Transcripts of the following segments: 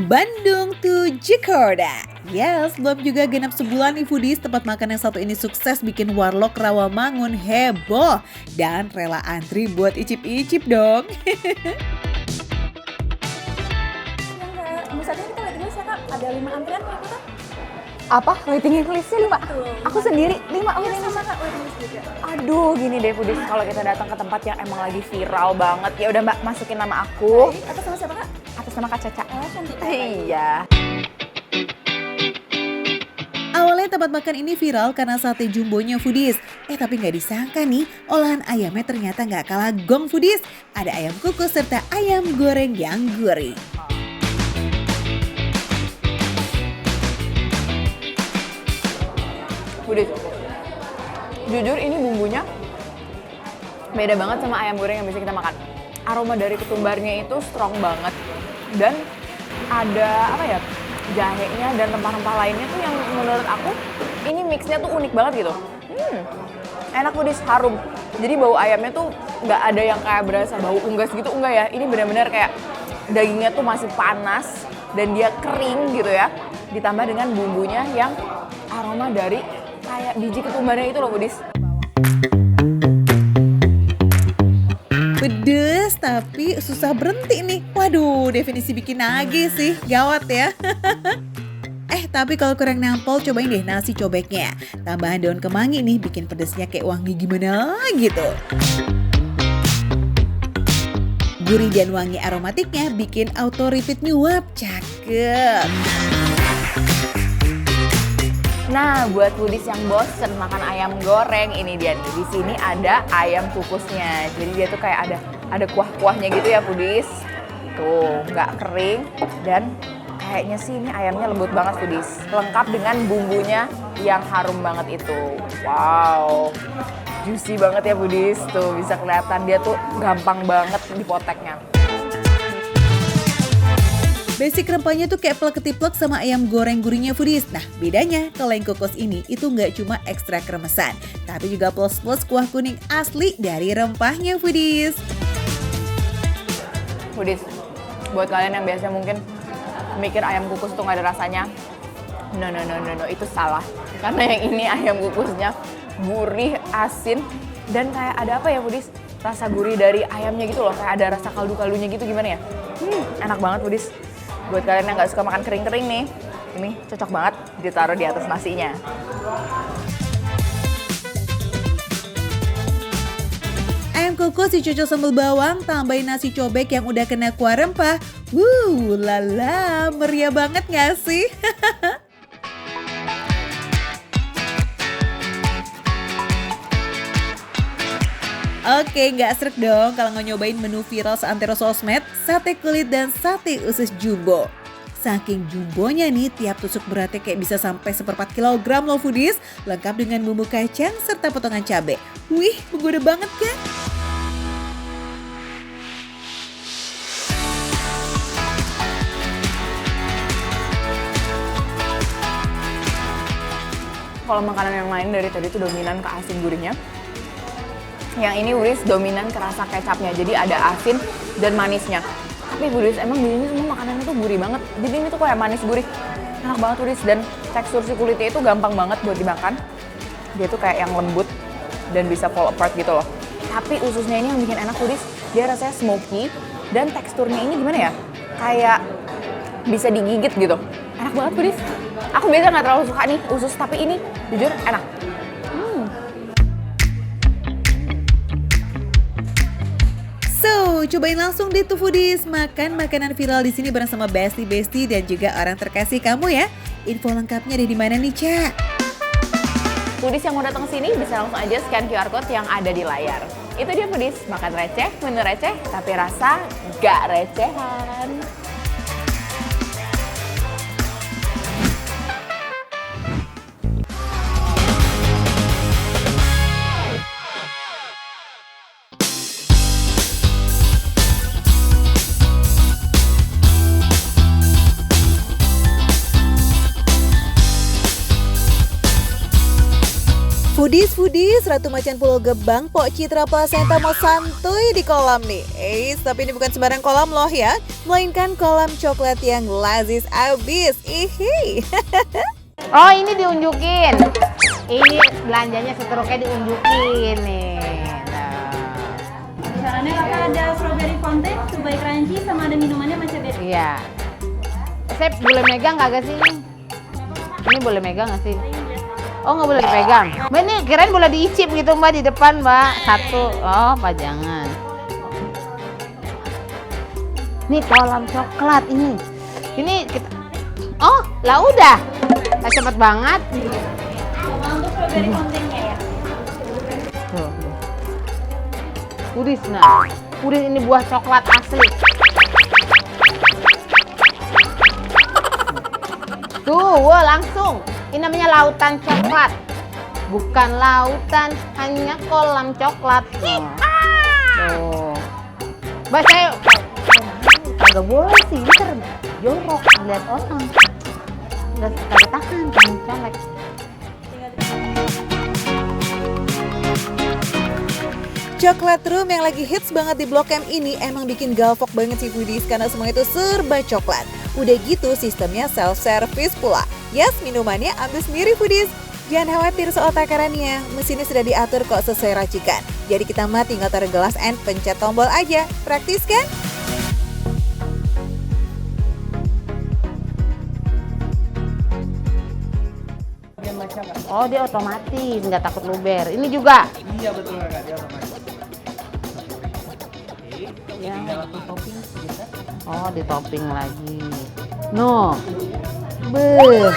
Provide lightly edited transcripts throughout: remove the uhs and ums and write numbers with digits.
Bandung to Jakarta. Yes, belum juga genap sebulan nih foodies, tempat makan yang satu ini sukses bikin warlock Rawamangun heboh dan rela antri buat icip-icip dong. Misalnya kita waiting list ya Kak, ada 5 antrian mau ikutan? Apa? Waiting listnya 5? Aku sendiri 5 waiting list. Sama Kak, waiting list juga. Aduh, gini deh foodies, kalau kita datang ke tempat yang emang lagi viral banget, ya udah Mbak, masukin nama aku. Atau sama siapa Kak? Atas nama Kak Caca. Oh, cantik. Iya. Awalnya tempat makan ini viral karena sate jumbonya foodies. Tapi nggak disangka nih, olahan ayamnya ternyata nggak kalah gong foodies. Ada ayam kukus serta ayam goreng yang gurih. Foodies, jujur ini bumbunya beda banget sama ayam goreng yang biasa kita makan. Aroma dari ketumbarnya itu strong banget. Dan ada apa ya, jahenya dan rempah-rempah lainnya tuh yang menurut aku ini mixnya tuh unik banget gitu. Enak foodies, harum. Jadi bau ayamnya tuh nggak ada yang kayak berasa bau unggas gitu, enggak ya. Ini benar-benar kayak dagingnya tuh masih panas dan dia kering gitu ya. Ditambah dengan bumbunya yang aroma dari kayak biji ketumbarnya itu loh foodies. Pedes tapi susah berhenti nih. Waduh, definisi bikin nagih sih, gawat ya. Tapi kalau kurang nampol, cobain deh nasi cobeknya. Tambahan daun kemangi nih bikin pedesnya kayak wangi gimana gitu. Gurih dan wangi aromatiknya bikin auto repeat nyuap, cakep. Nah, buat foodies yang bosen makan ayam goreng, ini dia nih. Di sini ada ayam kukusnya. Jadi dia tuh kayak ada kuah-kuahnya gitu ya foodies. Tuh, nggak kering dan kayaknya sih ini ayamnya lembut banget foodies. Lengkap dengan bumbunya yang harum banget itu. Wow, juicy banget ya foodies. Tuh bisa kelihatan dia tuh gampang banget dipoteknya. Basic rempahnya tuh kayak plek-ketiplek sama ayam goreng gurihnya foodies. Nah, bedanya kalau yang kukus ini itu nggak cuma ekstra kremesan, tapi juga plus-plus kuah kuning asli dari rempahnya foodies. Foodies, buat kalian yang biasanya mungkin mikir ayam kukus tuh nggak ada rasanya, no, itu salah. Karena yang ini ayam kukusnya gurih, asin, dan kayak ada apa ya foodies? Rasa gurih dari ayamnya gitu loh, kayak ada rasa kaldu-kaldunya gitu, gimana ya? Enak banget foodies. Buat kalian yang nggak suka makan kering-kering nih, ini cocok banget ditaruh di atas nasinya. Ayam kukus dicocol sambal bawang, tambahin nasi cobek yang udah kena kuah rempah. Lala, meriah banget gak sih? Oke, gak srek dong kalau nggak nyobain menu viral seantero sosmed, sate kulit dan sate usus jumbo. Saking jumbonya nih, tiap tusuk beratnya kayak bisa sampai 1/4 kilogram loh foodies, lengkap dengan bumbu kacang serta potongan cabai. Wih, menggoda banget kan? Kalau makanan yang lain dari tadi itu dominan ke asin gurihnya. Yang ini foodies dominan ke rasa kecapnya, jadi ada asin dan manisnya. Tapi foodies emang di sini semua makanannya tuh gurih banget. Jadi ini tuh kayak manis gurih. Enak banget foodies, dan tekstur si kulitnya itu gampang banget buat dimakan. Dia tuh kayak yang lembut dan bisa fall apart gitu loh. Tapi ususnya ini yang bikin enak foodies, dia rasanya smoky dan teksturnya ini gimana ya? Kayak bisa digigit gitu. Enak banget foodies. Aku biasa nggak terlalu suka nih usus, tapi ini jujur enak. So, cobain langsung deh tuh foodies, makan makanan viral di sini bareng sama bestie-bestie dan juga orang terkasih kamu ya. Info lengkapnya ada di mana nih, Ca? Foodies yang mau datang sini bisa langsung aja scan QR code yang ada di layar. Itu dia foodies, makan receh, menu receh, tapi rasa gak recehan. Foodies, Ratu Macan Pulau Gebang, Pok Citra Placenta mau santuy di kolam nih. Tapi ini bukan sembarang kolam loh ya, melainkan kolam coklat yang lazis abis. Ihi. Oh, ini diunjukin. Ini belanjanya seterusnya diunjukin nih. Sarannya kakak ada strawberry fountain, Dubai crunchy, sama ada minumannya matcha berry. Iya. Saya boleh megang kagak sih ini? Ini boleh megang nggak sih? Oh, nggak boleh dipegang. Mbak, ini kirain boleh diicip gitu Mbak di depan Mbak. Satu. Oh, pajangan. Ini kolam coklat ini. Ini kita. Oh, lah udah. Nah, cepet banget. Sama untuk strawberry fountainnya ya. Tuh. Udis nah. Udis ini buah coklat asli. Tuh, wah langsung. Ini namanya lautan coklat. Bukan lautan, hanya kolam coklat. Tuh. Mbak, saya kagak boleh sih, ntar jorok lihat orang. Nggak kagak tahan, jangan colek. Coklat room yang lagi hits banget di Blok M ini emang bikin galvok banget sih foodies karena semua itu serba coklat. Udah gitu sistemnya self-service pula. Yes, minumannya ambil sendiri foodies. Jangan khawatir soal takarannya, mesinnya sudah diatur kok sesuai racikan. Jadi kita mah tinggal taruh gelas and pencet tombol aja. Praktis kan? Oh, dia otomatis, nggak takut luber. Ini juga. Iya betul kakak, dia otomatis. Ya. Oh, di topping lagi. No. Beuh.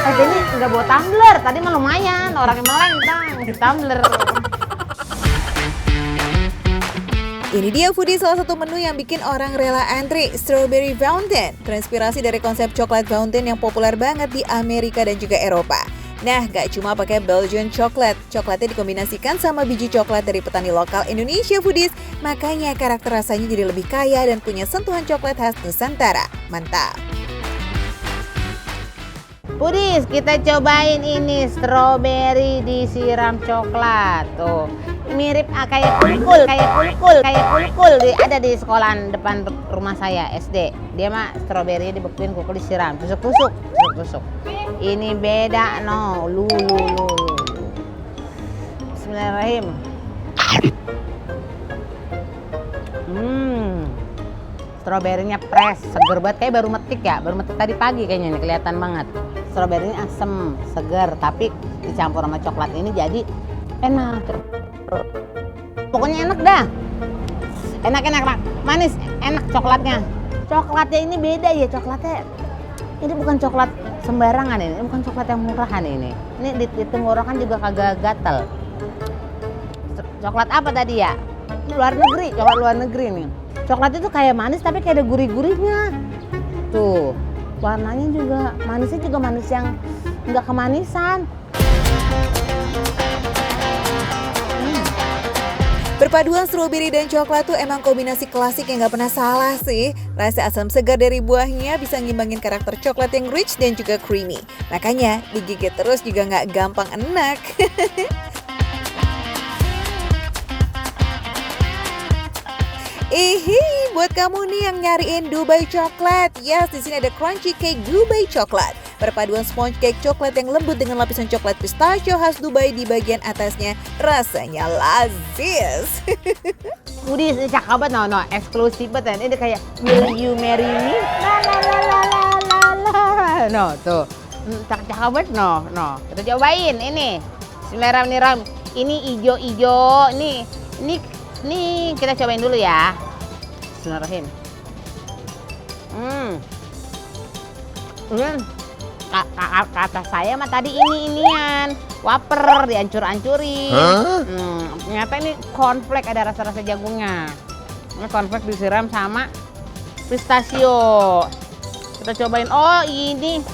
Ini nggak bawa tumbler. Tadi mah lumayan. Orangnya meleng, di tumbler. Ini dia foodie salah satu menu yang bikin orang rela antri, Strawberry Fountain. Terinspirasi dari konsep coklat fountain yang populer banget di Amerika dan juga Eropa. Nah, gak cuma pakai Belgian chocolate, coklatnya dikombinasikan sama biji coklat dari petani lokal Indonesia foodies, makanya karakter rasanya jadi lebih kaya dan punya sentuhan coklat khas Nusantara. Mantap! Foodies, kita cobain ini strawberry disiram coklat. Tuh, mirip kayak kulkul ada di sekolahan depan rumah saya SD. Dia mah strawberry dibekuin, kulkul disiram, tusuk. Ini beda no, lu. Bismillahirrahmanirrahim. Stroberinya fresh, seger banget, kayak baru metik tadi pagi kayaknya nih, kelihatan banget. Stroberinya asem, seger, tapi dicampur sama coklat ini jadi enak. Pokoknya enak dah. Enak, manis, enak coklatnya. Coklatnya ini beda ya, coklatnya. Ini bukan coklat sembarangan ini bukan coklat yang murahan ini. Ini di tenggorokan juga kagak gatel. Coklat apa tadi ya? Coklat luar negeri nih. Coklat itu kayak manis tapi kayak ada gurih-gurihnya. Tuh, warnanya juga manisnya juga manis yang nggak kemanisan. Perpaduan strawberry dan coklat tuh emang kombinasi klasik yang gak pernah salah sih. Rasa asam segar dari buahnya bisa ngimbangin karakter coklat yang rich dan juga creamy. Makanya digigit terus juga gak gampang enak. Buat kamu nih yang nyariin Dubai coklat, yes, di sini ada crunchy cake Dubai coklat. Perpaduan sponge cake coklat yang lembut dengan lapisan coklat pistachio khas Dubai di bagian atasnya, rasanya lazis. Udis, ini cakep banget, no, eksklusif banget. Ini kayak will you marry me? No, tuh, cakep banget, no. Kita cobain ini. Bismillahirrahmanirrahim. Ini ijo-ijo, ini kita cobain dulu ya. Bismillahirrahmanirrahim. Kata saya mah tadi inian waper dihancur-hancurin. Ternyata ini cornflake, ada rasa-rasa jagungnya. Ini cornflake disiram sama pistachio. Kita cobain. Oh, ini.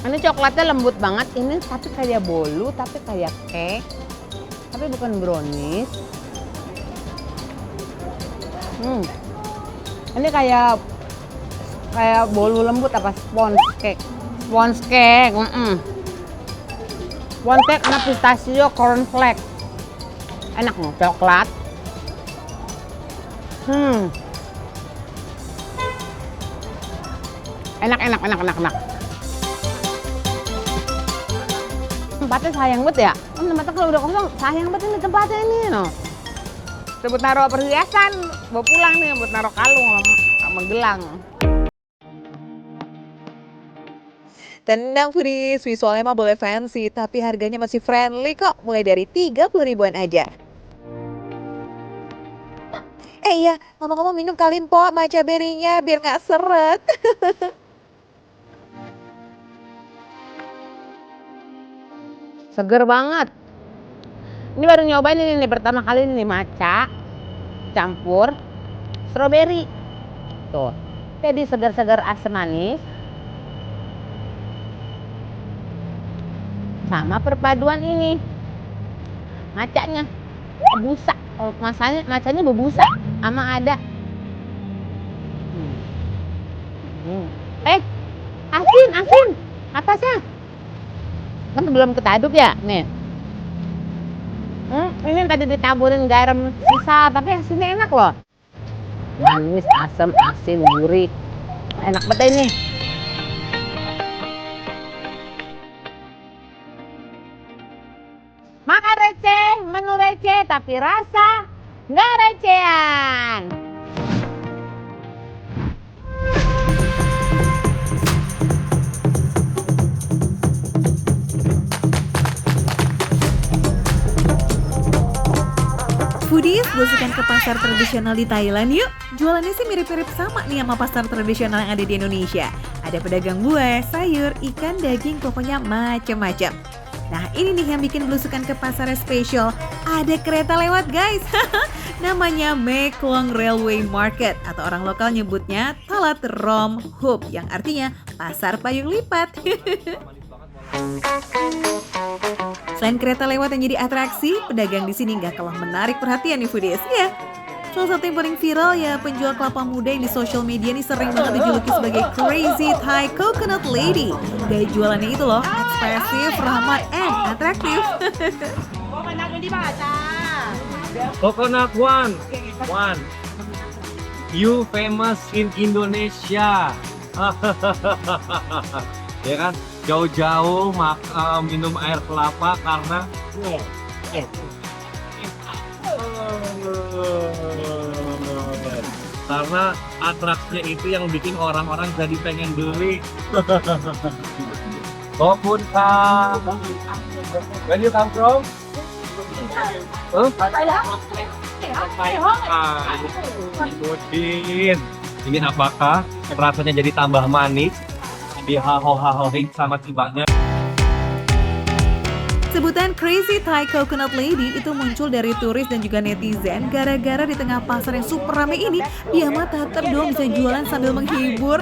Ini coklatnya lembut banget. Ini tapi kayak bolu, tapi kayak cake. Tapi bukan brownies. Ini kayak kayak bolu lembut apa sponge cake. Sponge cake. Sponge cake kena pistachio cornflake. Enak loh, coklat. Enak. Tempatnya sayang banget ya. Tempatnya kalau udah kosong sayang banget ini tempatnya ini no. Buat naruh perhiasan, bawa pulang nih buat naruh kalung sama gelang. Tenang Foodies, visualnya mah boleh fancy, tapi harganya masih friendly kok, mulai dari 30 ribuan aja. Iya, ngomong-ngomong minum kalian po matcha berry-nya biar nggak seret. Seger banget. Ini baru nyobain ini pertama kali ini matcha campur strawberry. Tuh, jadi segar-segar asam manis. Sama perpaduan ini matchanya bebusa. Kalau matchanya bebusa sama ada asin atasnya kan belum ketaduk ya nih. Ini tadi ditaburin garam sisa tapi asinnya enak loh, manis asam asin gurih enak banget ini. Makan receh, menu receh, tapi rasa nggak recehan. Foodies, belusukan ke pasar tradisional di Thailand yuk. Jualannya sih mirip-mirip sama nih sama pasar tradisional yang ada di Indonesia. Ada pedagang buah, sayur, ikan, daging, pokoknya macam-macam. Nah ini nih yang bikin belusukan ke pasar spesial. Ada kereta lewat guys. Namanya Mae Klong Railway Market atau orang lokal nyebutnya Talat Rom Hub yang artinya pasar payung lipat. Selain kereta lewat yang jadi atraksi, pedagang di sini nggak kalah menarik perhatian nih Foodies. Ya, salah satu yang paling viral ya penjual kelapa muda yang di sosial media nih sering banget dijuluki sebagai Crazy Thai Coconut Lady. Gaya jualannya itu loh, ekspresif, ramah, and atraktif. Coconut one. You famous in Indonesia. Ya kan? Jauh-jauh minum air kelapa karena atraksinya itu yang bikin orang-orang jadi pengen beli. Walaupun where you come from? Ini apakah rasanya jadi tambah manis? Dihaho-hahoin sama tibanya. Sebutan Crazy Thai Coconut Lady itu muncul dari turis dan juga netizen gara-gara di tengah pasar yang super ramai ini dia mah tetap dong bisa jualan sambil menghibur.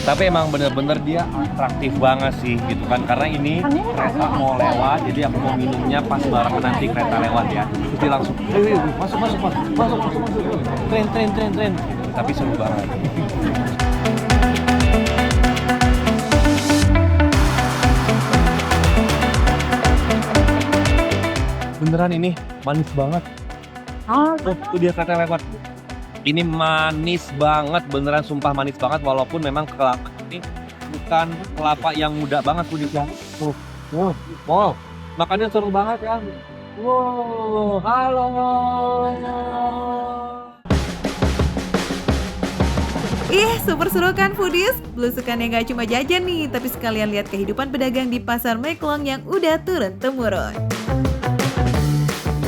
Tapi emang bener-bener dia atraktif banget sih gitu kan, karena ini kereta mau lewat jadi aku mau minumnya pas barengan nanti kereta lewat ya. Jadi langsung masuk tren. Tapi seru banget. Beneran ini manis banget. Tuh dia kereta lewat. Ini manis banget, beneran sumpah manis banget walaupun memang kelapa ini bukan kelapa yang muda banget Foodies ya. Wow, makannya seru banget ya. Wow, halo. Super seru kan Foodies? Belusukannya gak cuma jajan nih, tapi sekalian lihat kehidupan pedagang di pasar Mae Klong yang udah turun-temurun.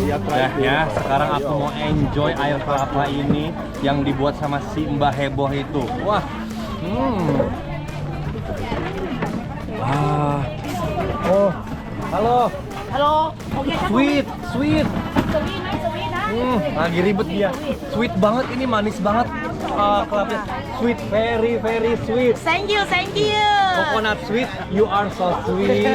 Udah ya, sekarang aku mau enjoy air kelapa ini yang dibuat sama si Mbah Heboh itu. Wah, oh, halo. Sweet. Lagi ribet dia. Sweet banget ini, manis banget. kelapanya sweet, very very sweet. Thank you, thank you. Coconut sweet, you are so sweet.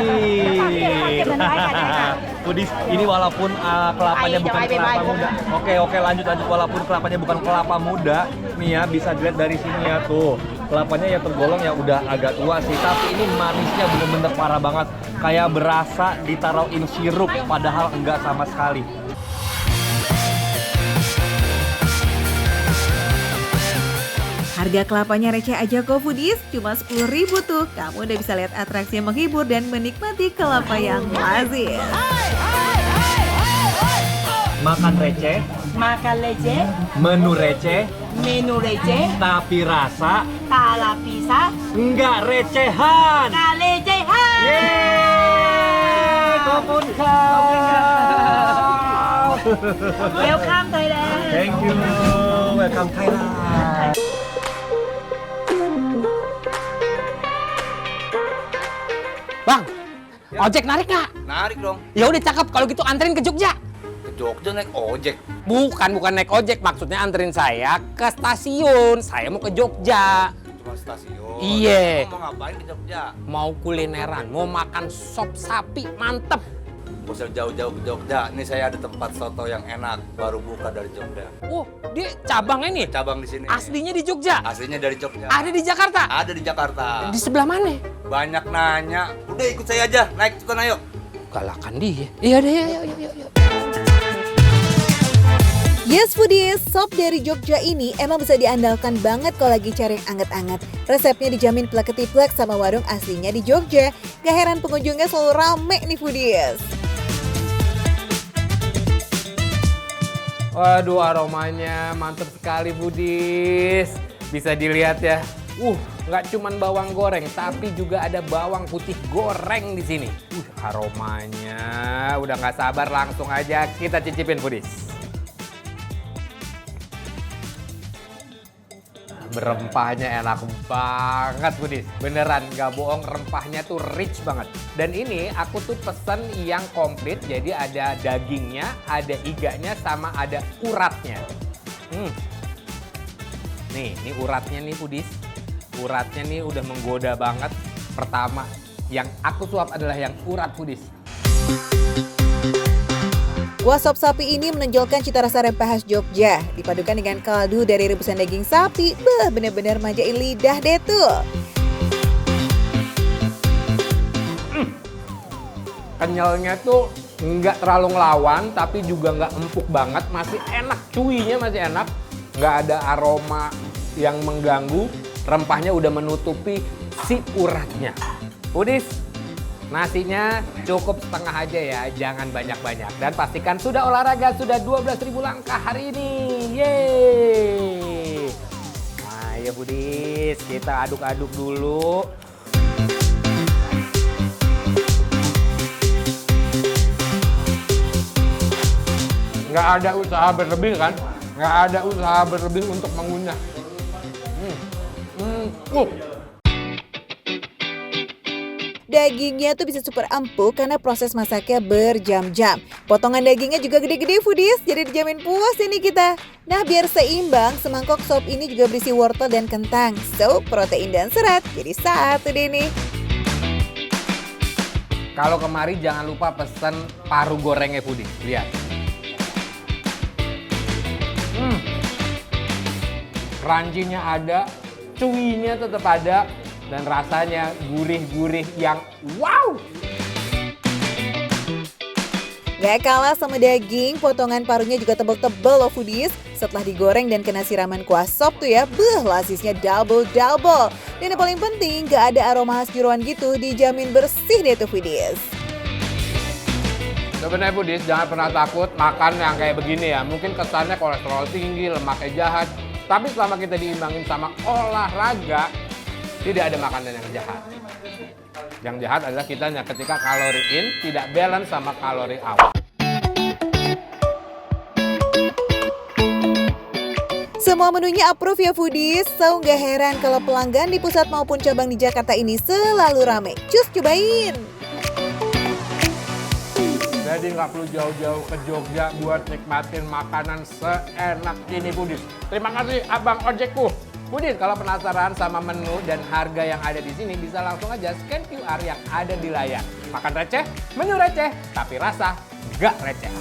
Pudis, ini walaupun kelapanya bukan kelapa muda. Oke, lanjut. Walaupun kelapanya bukan kelapa muda, nih ya bisa dilihat dari sini ya tuh. Kelapanya ya tergolong ya udah agak tua sih, tapi ini manisnya bener-bener parah banget. Kayak berasa ditaruhin sirup, padahal enggak sama sekali. Harga kelapanya receh aja kok foodies, cuma 10.000 tuh. Kamu udah bisa lihat atraksi yang menghibur dan menikmati kelapa yang lazim. Makan receh, Makan receh, menu receh, menu receh, tapi rasa kala pisah, enggak recehan. kalecehan. Yeay, Welcome Thailand. Thank you, welcome Thailand. Bang, ojek narik nggak? Narik dong. Ya udah cakep, kalau gitu anterin ke Jogja. Ke Jogja naik ojek. Bukan naik ojek, maksudnya anterin saya ke stasiun. Saya mau ke Jogja. Cuma stasiun. Iya. Kamu mau ngapain ke Jogja? Mau kulineran, mau makan sop sapi, mantep. Gak usah jauh-jauh ke Jogja. Nih saya ada tempat soto yang enak, baru buka dari Jogja. Oh, dia cabangnya nih? Cabang di sini. Aslinya di Jogja? Aslinya dari Jogja. Ada di Jakarta? Ada di Jakarta. Di sebelah mana? Banyak nanya. Udah ikut saya aja, naik cepetan ayo. Galakan dia. Iya deh, yuk. Yes foodies, sop dari Jogja ini emang bisa diandalkan banget kalau lagi cari yang anget-anget. Resepnya dijamin plek-ketiplek sama warung aslinya di Jogja. Gak heran pengunjungnya selalu rame nih foodies. Waduh, aromanya mantep sekali, Budis. Bisa dilihat ya. Nggak cuman bawang goreng, tapi juga ada bawang putih goreng di sini. Aromanya udah nggak sabar, langsung aja kita cicipin, Budis. Berempahnya enak banget, Budis. Beneran, nggak bohong, rempahnya tuh rich banget. Dan ini aku tuh pesen yang komplit, jadi ada dagingnya, ada iganya, sama ada uratnya. Nih, ini uratnya nih, Budis. Uratnya nih udah menggoda banget. Pertama, yang aku suap adalah yang urat, Budis. Kuah sop sapi ini menonjolkan cita rasa rempah khas Jogja. Dipadukan dengan kaldu dari rebusan daging sapi, bener-bener manjain lidah deh tuh. Kenyalnya tuh nggak terlalu ngelawan, tapi juga nggak empuk banget. Masih enak, cuinya masih enak. Nggak ada aroma yang mengganggu. Rempahnya udah menutupi si uratnya. Budis, nasinya cukup setengah aja ya, jangan banyak-banyak. Dan pastikan sudah olahraga, sudah 12.000 langkah hari ini. Yeay! Ayo Budis, kita aduk-aduk dulu. Nggak ada usaha berlebih kan? Nggak ada usaha berlebih untuk mengunyah. Dagingnya tuh bisa super empuk karena proses masaknya berjam-jam. Potongan dagingnya juga gede-gede foodies, jadi dijamin puas ini kita. Nah biar seimbang, semangkok sop ini juga berisi wortel dan kentang. So, protein dan serat, jadi satu deh nih. Kalau kemari jangan lupa pesen paru gorengnya Budis, lihat. Crunchy-nya ada, cuinya tetap ada, dan rasanya gurih-gurih yang wow! Gak kalah sama daging, potongan parunya juga tebel-tebel loh foodies. Setelah digoreng dan kena siraman kuah sop tuh ya, lazisnya double-double. Dan yang paling penting, gak ada aroma khas jeroan gitu, dijamin bersih deh tuh foodies. Sebenarnya Budis, jangan pernah takut makan yang kayak begini ya. Mungkin kesannya kolesterol tinggi, lemaknya jahat. Tapi selama kita diimbangin sama olahraga, tidak ada makanan yang jahat. Yang jahat adalah kitanya ketika kalori in tidak balance sama kalori out. Semua menunya approve ya foodies, so gak heran kalau pelanggan di pusat maupun cabang di Jakarta ini selalu rame. Cus, cobain! Jadi nggak perlu jauh-jauh ke Jogja buat nikmatin makanan seenak ini Foodies. Terima kasih Abang Ojekku. Foodies, kalau penasaran sama menu dan harga yang ada di sini bisa langsung aja scan QR yang ada di layar. Makan receh, menu receh, tapi rasa nggak receh.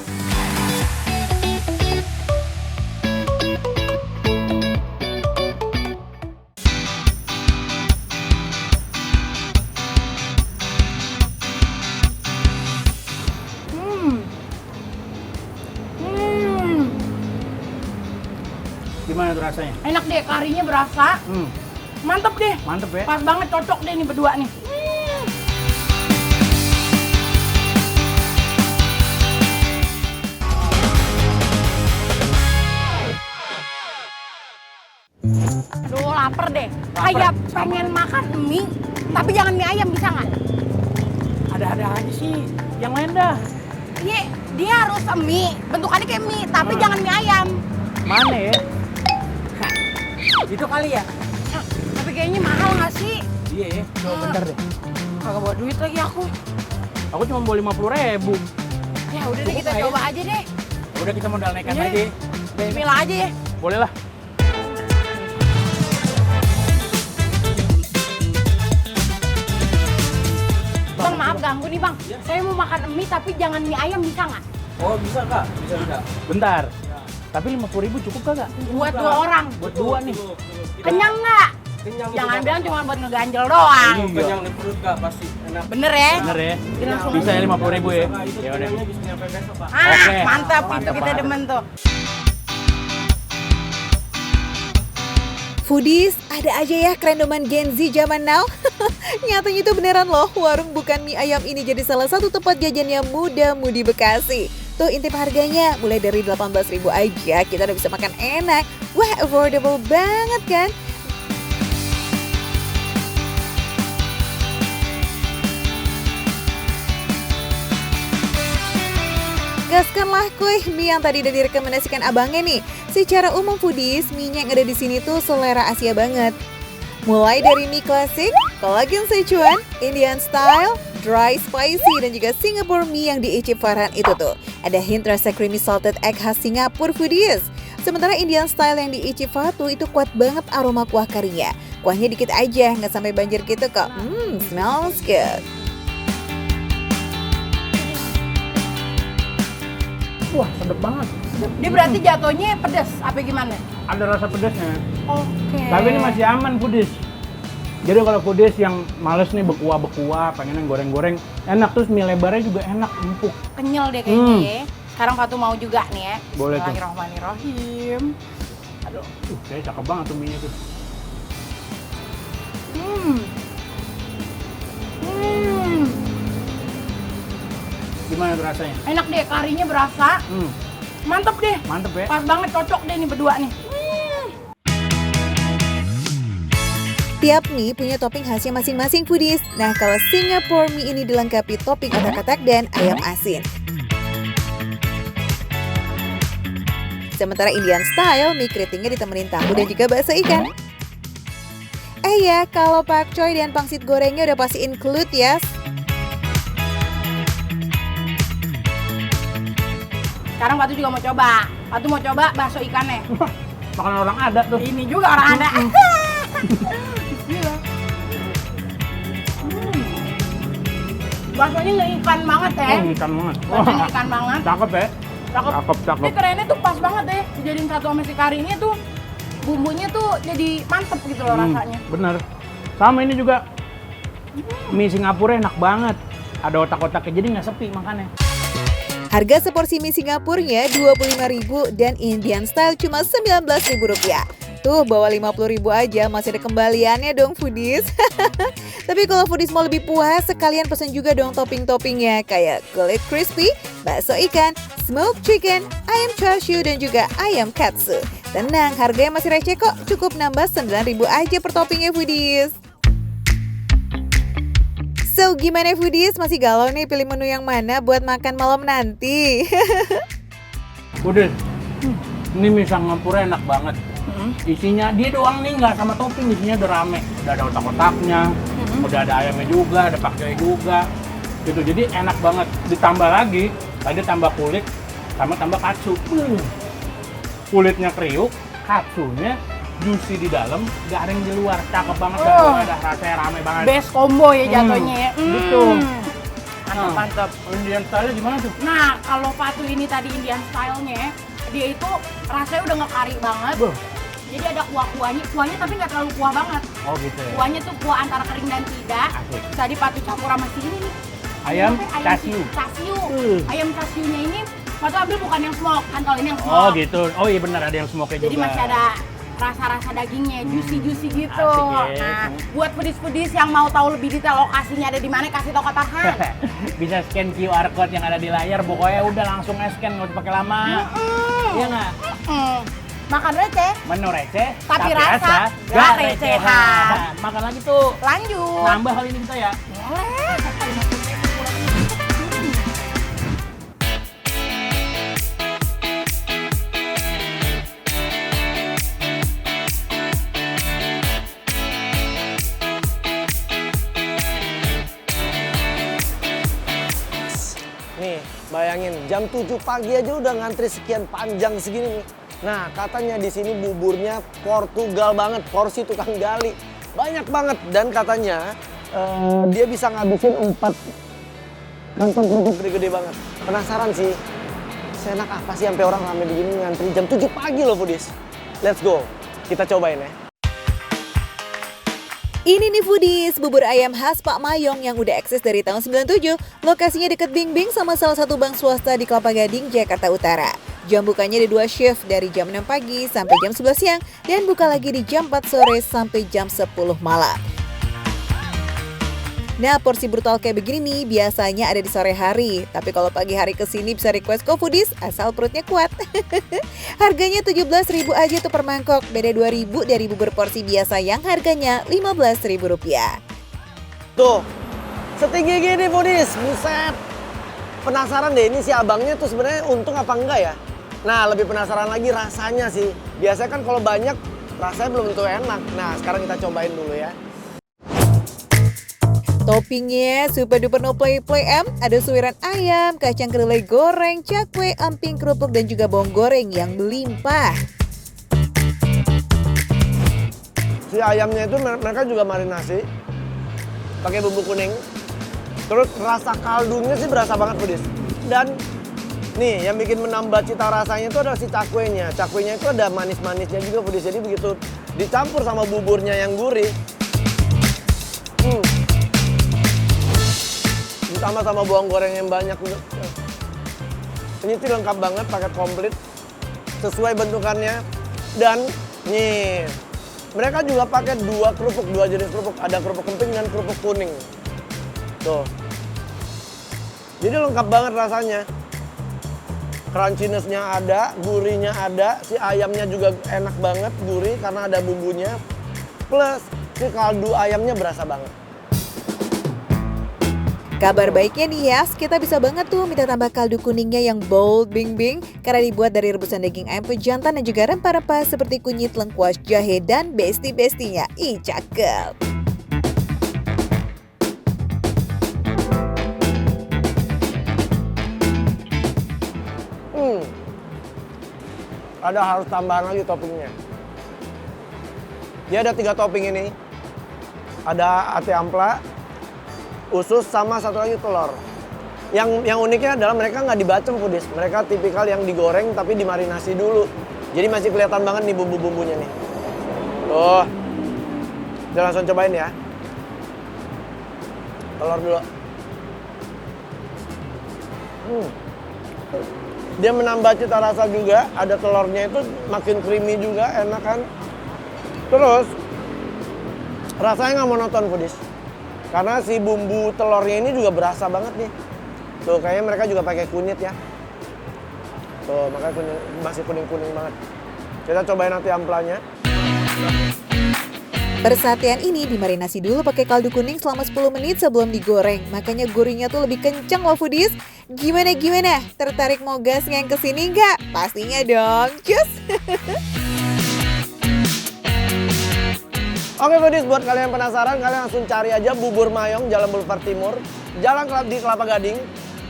Gimana tuh rasanya? Enak deh, karinya berasa. Mantep deh. Mantep ya? Pas banget, cocok deh nih berdua nih. Aduh, lapar deh. Kayak pengen makan mie, tapi jangan mie ayam, bisa nggak? Ada-ada aja sih. Yang lain dah. Dia harus mie, bentukannya kayak mie, tapi jangan mie ayam. Mana ya? Itu kali ya? Tapi kayaknya mahal nggak sih? Iya ya. Coba bentar deh. Kagak bawa duit lagi aku. Aku cuma bawa 50.000. Ya udah deh, kita Cukup, coba aja deh. Udah kita modal nekat Iya. aja. Bismillah aja ya. Boleh lah. Bang, maaf ganggu nih bang. Saya mau makan mie tapi jangan mie ayam, bisa nggak? Oh bisa kak? Bisa. Bentar. Tapi 50.000 cukup kagak? Buat 2 orang. Buat 2 nih. Kenyang nggak? Jangan bilang cuma buat ngeganjel doang. Kenyang di perut Kak, pasti enak. Bener ya? Bener ya? Jadi langsung Bisa ya 50.000 ya? Ya udah. Oke. Mantap, itu Mantap kita banget. demen tuh. Foodies, ada aja ya kerendoman Gen Z zaman now. Nyatanya itu beneran loh, warung bukan mie ayam ini jadi salah satu tempat jajannya muda-mudi Bekasi. Tuh intip harganya, mulai dari 18.000 aja kita udah bisa makan enak. Wah, affordable banget kan? Gaskanlah kuy mie yang tadi udah direkomendasikan abangnya nih. Secara umum Foodies, mie yang ada di sini tuh selera Asia banget. Mulai dari mie klasik, collagen Sichuan, Indian style, dry spicy, dan juga Singapore mie yang diicip Farhan itu tuh. Ada hint rasa creamy salted egg khas Singapura Foodies. Sementara Indian style yang diicip Fatu itu kuat banget aroma kuah karinya. Kuahnya dikit aja, nggak sampai banjir gitu kok. Smells good. Wah, sedap banget. Dia berarti jatuhnya pedas, apa gimana? Ada rasa pedasnya. Oke. Tapi ini masih aman Foodies. Jadi kalau Foodies yang males nih bekuah-bekuah, pengen yang goreng-goreng, enak, terus mie lebarnya juga enak, empuk. Kenyal deh kayaknya ya. Sekarang Fatu mau juga nih ya. Boleh tuh. Bismillahirrahmanirrahim. Aduh. Kayaknya cakep banget tuh mie-nya tuh. Gimana tuh rasanya? Enak deh, karinya berasa. Mantep deh. Mantep ya? Pas banget, cocok deh nih berdua nih. Tiap mie punya topping khasnya masing-masing Foodies. Nah, kalau Singapore mie ini dilengkapi topping otak-otak dan ayam asin. Sementara Indian style, mie keritingnya ditemenin tahu dan juga bakso ikan. Ya, kalau pakcoy dan pangsit gorengnya udah pasti include ya. Sekarang Fatu juga mau coba. Fatu mau coba bakso ikannya. Makan orang ada tuh. Ini juga orang ada. Bismillah. Baksonya nge-ikan banget ya. Ikan banget. Baksonya nge-ikan banget. Cakep ya? Cakep. Cakep. Ini kerennya tuh pas banget deh. Dijadiin satu sama si karinya tuh. Bumbunya tuh jadi mantep gitu loh rasanya. Bener. Sama ini juga mie Singapura enak banget. Ada otak-otaknya jadi nggak sepi makannya. Harga seporsi mie Singapurnya Rp25.000 dan Indian style cuma Rp19.000. Tuh bawa Rp50.000 aja masih ada kembaliannya dong Foodies. Tapi kalau Foodies mau lebih puas, sekalian pesen juga dong topping-toppingnya kayak kulit crispy, bakso ikan, smoked chicken, ayam char siu dan juga ayam katsu. Tenang, harganya masih receh kok, cukup nambah Rp9.000 aja per toppingnya Foodies. So, gimana Foodies? Masih galau nih pilih menu yang mana buat makan malam nanti? Udah, ini mie Singapura enak banget. Isinya, dia doang nih nggak sama topping, isinya udah rame. Udah ada otak-otaknya, udah ada ayamnya juga, ada pakcoy juga. Gitu, jadi enak banget. Ditambah lagi, Tadi tambah kulit sama tambah katsu. Kulitnya kriuk, katsunya juicy di dalam, garing di luar. Cakep banget dan ada rasanya rame banget. Best combo ya jatuhnya ya. Betul. Mantap. Indian style gimana tuh? Nah, kalau Patu ini tadi Indian style-nya, dia itu rasanya udah nge-kari banget. Jadi ada kuahnya tapi nggak terlalu kuah banget. Oh gitu ya. Kuahnya tuh kuah antara kering dan tidak. Asik. Tadi Patu campur sama si ini nih. Ayam Apa? chasiu. Chasiu. Ayam chasiunya ini Patu ambil bukan yang smoke, kan kalau ini yang smoke. Oh gitu. Oh iya benar ada yang smoke juga. Jadi masih ada rasa-rasa dagingnya, juicy gitu. Asik ya. Nah, buat foodies yang mau tahu lebih detail lokasinya ada di mana, kasih tahu ke Farhan. Bisa scan QR code yang ada di layar, pokoknya udah langsung scan, nggak usah pakai lama. Iya nggak? Makan receh, Menu receh, tapi rasa gak recehan. Makan lagi tuh. Lanjut. Nambah kali ini kita ya. Boleh. Nih, bayangin jam 7 pagi aja udah ngantri sekian panjang segini nih. Nah, katanya di sini buburnya Portugal banget, porsi tukang gali. Banyak banget dan katanya dia bisa ngabisin 4 kantong kerupuk gede-gede banget. Penasaran sih, seenak apa sih sampai orang rame begini ngantri jam 7 pagi loh, foodies. Let's go, kita cobain ya. Ini nih foodies, bubur ayam khas Pak Mayong yang udah eksis dari tahun 97. Lokasinya deket Bingbing sama salah satu bank swasta di Kelapa Gading, Jakarta Utara. Jam bukanya ada 2 shift dari jam 6 pagi sampai jam 11 siang dan buka lagi di jam 4 sore sampai jam 10 malam. Nah, porsi brutal kayak begini nih biasanya ada di sore hari. Tapi kalau pagi hari kesini bisa request ke foodies asal perutnya kuat. Harganya 17.000 aja tuh per mangkok. Beda 2.000 dari bubur porsi biasa yang harganya Rp15.000. Tuh, setinggi gini foodies, buset. Penasaran deh ini si abangnya tuh sebenarnya untung apa enggak ya? Nah, lebih penasaran lagi rasanya sih. Biasanya kan kalau banyak rasanya belum tentu enak. Nah, sekarang kita cobain dulu ya. Toppingnya super duper no play M, ada suiran ayam, kacang kedelai goreng, cakwe, emping kerupuk dan juga bawang goreng yang melimpah. Si ayamnya itu mereka juga marinasi pakai bumbu kuning. Terus rasa kaldunya sih berasa banget foodies. Dan nih yang bikin menambah cita rasanya itu adalah si cakwenya. Cakwenya itu ada manis-manisnya juga foodies. Jadi begitu dicampur sama buburnya yang gurih. Ditambah sama bawang goreng yang banyak. Ini tuh lengkap banget, paket komplit. Sesuai bentukannya. Dan nih, mereka juga pakai 2 kerupuk, 2 jenis kerupuk. Ada kerupuk kemping dan kerupuk kuning. Tuh. Jadi lengkap banget rasanya. Crunchiness-nya ada, gurihnya ada. Si ayamnya juga enak banget, gurih karena ada bumbunya. Plus, si kaldu ayamnya berasa banget. Kabar baiknya nih ya, kita bisa banget tuh minta tambah kaldu kuningnya yang bold Bingbing karena dibuat dari rebusan daging ayam pejantan dan juga rempah-rempah seperti kunyit, lengkuas, jahe, dan besti-bestinya. Ih, cakep! Ada harus tambahan lagi toppingnya. Dia ada 3 topping ini. Ada ati ampla, usus sama satu lagi telur. Yang uniknya adalah mereka nggak dibacem foodies. Mereka tipikal yang digoreng tapi dimarinasi dulu. Jadi masih kelihatan banget nih bumbu-bumbunya nih. Tuh. Kita langsung cobain ya. Telur dulu. Dia menambah cita rasa juga. Ada telurnya itu makin creamy juga, enak kan. Terus rasanya nggak monoton foodies. Karena si bumbu telurnya ini juga berasa banget nih. Tuh, kayaknya mereka juga pakai kunyit ya. Tuh, makanya masih kuning-kuning banget. Kita cobain nanti amplanya. Persatian ini dimarinasi dulu pakai kaldu kuning selama 10 menit sebelum digoreng. Makanya gurihnya tuh lebih kencang loh foodies. Gimana? Tertarik mau gas yang kesini nggak? Pastinya dong, cus! Oke foodies, buat kalian yang penasaran, kalian langsung cari aja Bubur Mayong, Jalan Boulevard Timur, Jalan di Kelapa Gading.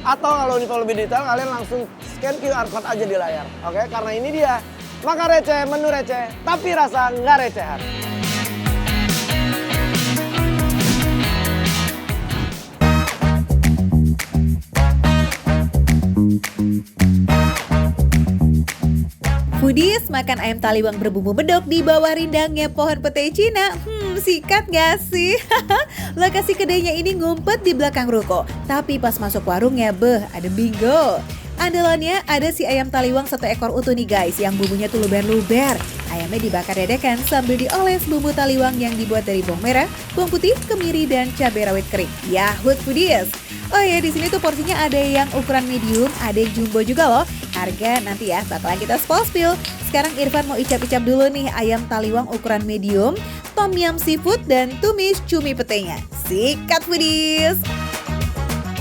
Atau kalau info lebih detail kalian langsung scan QR code aja di layar. Oke, karena ini dia makan receh, menu receh, tapi rasa nggak recehan. Foodies, makan ayam taliwang berbumbu bedok di bawah rindangnya pohon pete Cina. Sikat gak sih? Lokasi kedainya ini ngumpet di belakang ruko. Tapi pas masuk warungnya, ada bingo. Andalannya ada si ayam taliwang 1 ekor utuh nih guys, yang bumbunya tuh luber-luber. Ayamnya dibakar dadakan sambil dioles bumbu taliwang yang dibuat dari bawang merah, bawang putih, kemiri, dan cabai rawit kering. Yahut Foodies. Oh ya, di sini tuh porsinya ada yang ukuran medium, ada yang jumbo juga loh. Harga nanti ya bakalan kita spill. Sekarang Irfan mau icap-icap dulu nih ayam taliwang ukuran medium, tom yum seafood, dan tumis cumi petenya. Sikat Foodies!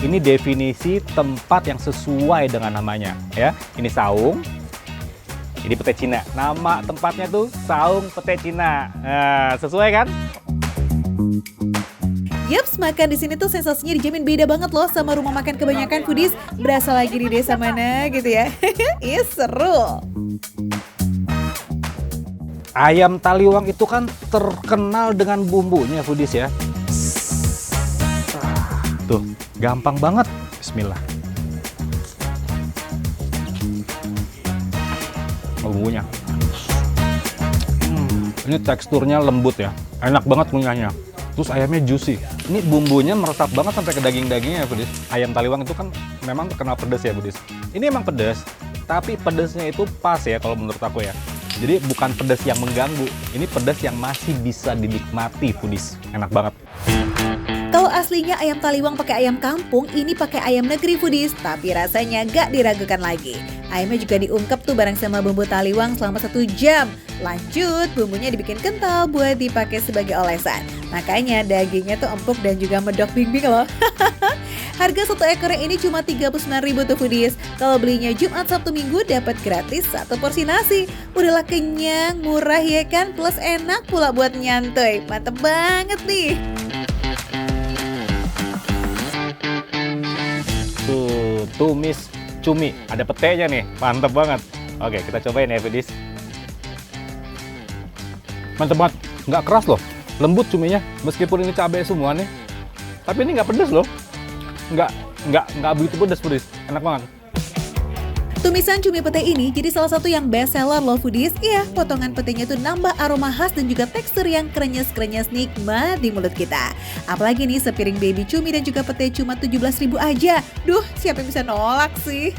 Ini definisi tempat yang sesuai dengan namanya ya. Ini saung, ini pete Cina. Nama tempatnya tuh Saung Pete Cina. Nah, sesuai kan? Yups, makan di sini tuh sensasinya dijamin beda banget loh sama rumah makan kebanyakan Foodies. Berasa lagi di desa mana gitu ya. Iya seru. Ayam taliwang itu kan terkenal dengan bumbunya Foodies ya. Tuh, gampang banget. Bismillah. Bumbunya. Ini teksturnya lembut ya. Enak banget kunyahnya. Terus ayamnya juicy. Ini bumbunya meresap banget sampai ke daging-dagingnya ya Budis. Ayam taliwang itu kan memang terkenal pedas ya Budis. Ini emang pedas, tapi pedasnya itu pas ya kalau menurut aku ya. Jadi bukan pedas yang mengganggu, ini pedas yang masih bisa dinikmati Budis. Enak banget. Kalau aslinya ayam taliwang pakai ayam kampung, ini pakai ayam negeri Foodies, tapi rasanya gak diragukan lagi. Ayamnya juga diungkep tuh bareng sama bumbu taliwang selama 1 jam. Lanjut, bumbunya dibikin kental buat dipakai sebagai olesan. Makanya dagingnya tuh empuk dan juga medok bing-bing loh. Harga 1 ekornya ini cuma 39.000 tuh Foodies. Kalau belinya Jumat, Sabtu, Minggu dapat gratis 1 porsi nasi. Udahlah kenyang, murah ya kan, plus enak pula buat nyantuy. Mantep banget nih. Tuh, tumis cumi. Ada petenya nih, mantep banget. Oke, kita cobain ya Foodies. Mantep banget, nggak keras loh. Lembut cuminya, meskipun ini cabai semua nih. Tapi ini nggak pedes loh. Nggak begitu pedas Foodies. Enak banget. Tumisan cumi pete ini jadi salah satu yang best seller loh Foodies. Iya, potongan petenya tuh nambah aroma khas dan juga tekstur yang krenyes-krenyes nikmat di mulut kita. Apalagi nih sepiring baby cumi dan juga pete cuma 17.000 aja. Duh, siapa yang bisa nolak sih?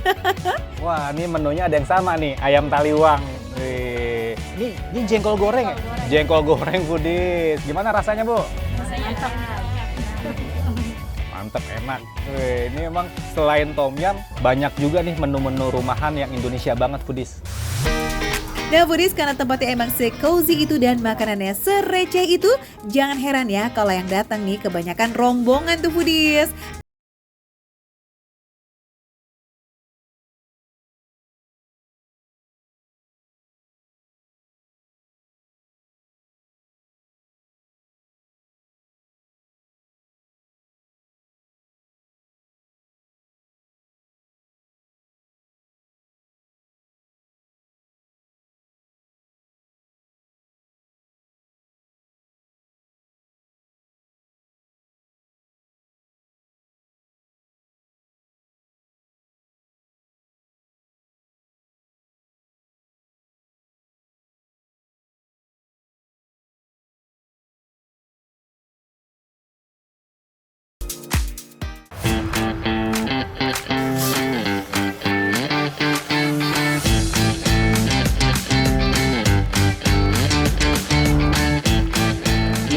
Wah, ini menunya ada yang sama nih, ayam taliwang. Ini jengkol goreng ya? Jengkol goreng Foodies. Gimana rasanya, Bu? Mantap. Mantep, enak. Ini emang selain tom yum, banyak juga nih menu-menu rumahan yang Indonesia banget Foodies. Nah Foodies, karena tempatnya emang se-cozy itu dan makanannya sereceh itu, jangan heran ya kalau yang datang nih kebanyakan rombongan tuh Foodies.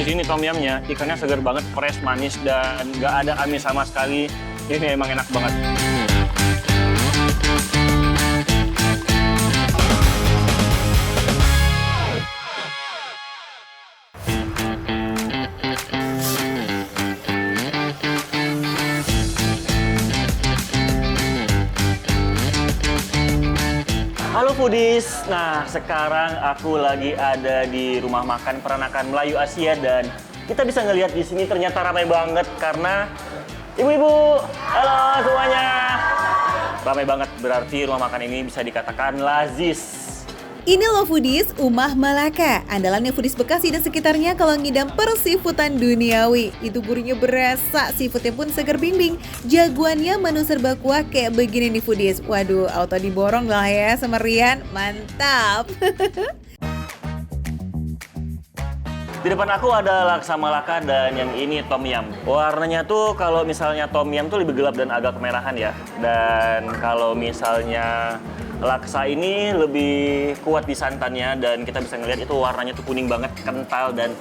Ini tom yumnya, ikannya segar banget, fresh, manis, dan nggak ada amis sama sekali. Ini emang enak banget. Halo Foodies, nah sekarang aku lagi ada di rumah makan peranakan Melayu Asia dan kita bisa ngelihat di sini ternyata ramai banget karena Ibu-ibu, halo semuanya. Ramai banget, berarti rumah makan ini bisa dikatakan lazis. Ini loh foodies, Umah Malaka. Andalannya foodies Bekasi dan sekitarnya kalau ngidam persifutan duniawi. Itu gurihnya berasa, seafoodnya pun seger bimbing. Jagoannya menu serba kuah kayak begini nih foodies. Waduh, auto diborong lah ya sama Rian. Mantap. Di depan aku ada laksa Malaka dan yang ini tom yum. Warnanya tuh kalau misalnya tom yum tuh lebih gelap dan agak kemerahan ya. Dan kalau misalnya laksa ini lebih kuat di santannya dan kita bisa ngeliat itu warnanya tuh kuning banget, kental dan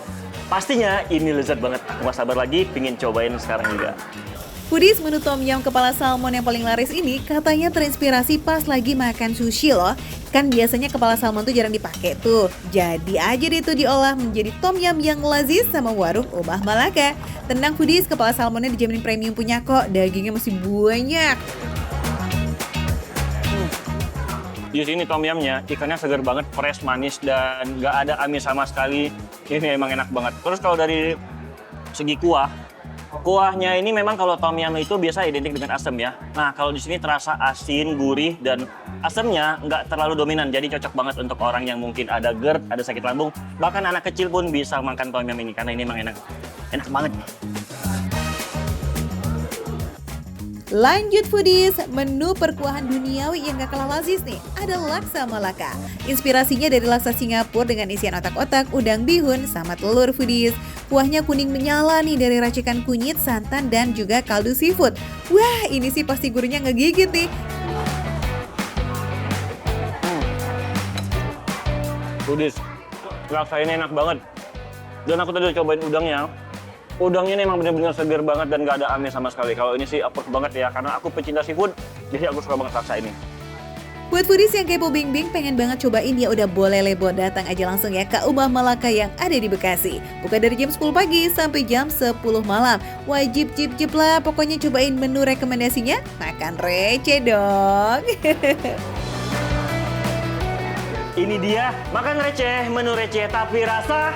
pastinya ini lezat banget. Aku gak sabar lagi pingin cobain sekarang juga. Foodies, menu tom yum kepala salmon yang paling laris ini katanya terinspirasi pas lagi makan sushi loh. Kan biasanya kepala salmon tuh jarang dipakai tuh. Jadi aja deh tuh diolah menjadi tom yum yang lazis sama warung Umah Malaka. Tenang foodies, kepala salmonnya dijamin premium punya kok. Dagingnya masih banyak. Di sini tom yumnya, ikannya segar banget, fresh, manis, dan nggak ada amis sama sekali. Ini emang enak banget. Terus kalau dari segi kuahnya ini memang kalau tom yum itu biasa identik dengan asam ya. Nah kalau di sini terasa asin, gurih, dan asamnya nggak terlalu dominan. Jadi cocok banget untuk orang yang mungkin ada GERD, ada sakit lambung. Bahkan anak kecil pun bisa makan tom yum ini karena ini emang enak banget. Lanjut foodies, menu perkuahan duniawi yang gak kalah lazis nih, ada laksa Malaka. Inspirasinya dari laksa Singapura dengan isian otak-otak, udang bihun, sama telur foodies. Kuahnya kuning menyala nih dari racikan kunyit, santan, dan juga kaldu seafood. Wah, ini sih pasti gurihnya ngegigit nih. Foodies, laksa ini enak banget. Dan aku tadi udah cobain udangnya. Udangnya ini emang bener-bener segar banget dan gak ada amis sama sekali. Kalau ini sih approve banget ya, karena aku pecinta seafood, jadi aku suka banget laksa ini. Buat foodies yang kepo bing-bing pengen banget cobain ya udah boleh lebo datang aja langsung ya ke Umah Malaka yang ada di Bekasi. Buka dari jam 10 pagi sampai jam 10 malam. Wajib cip-cip lah, pokoknya cobain menu rekomendasinya, makan receh dong. Ini dia, makan receh, menu receh tapi rasa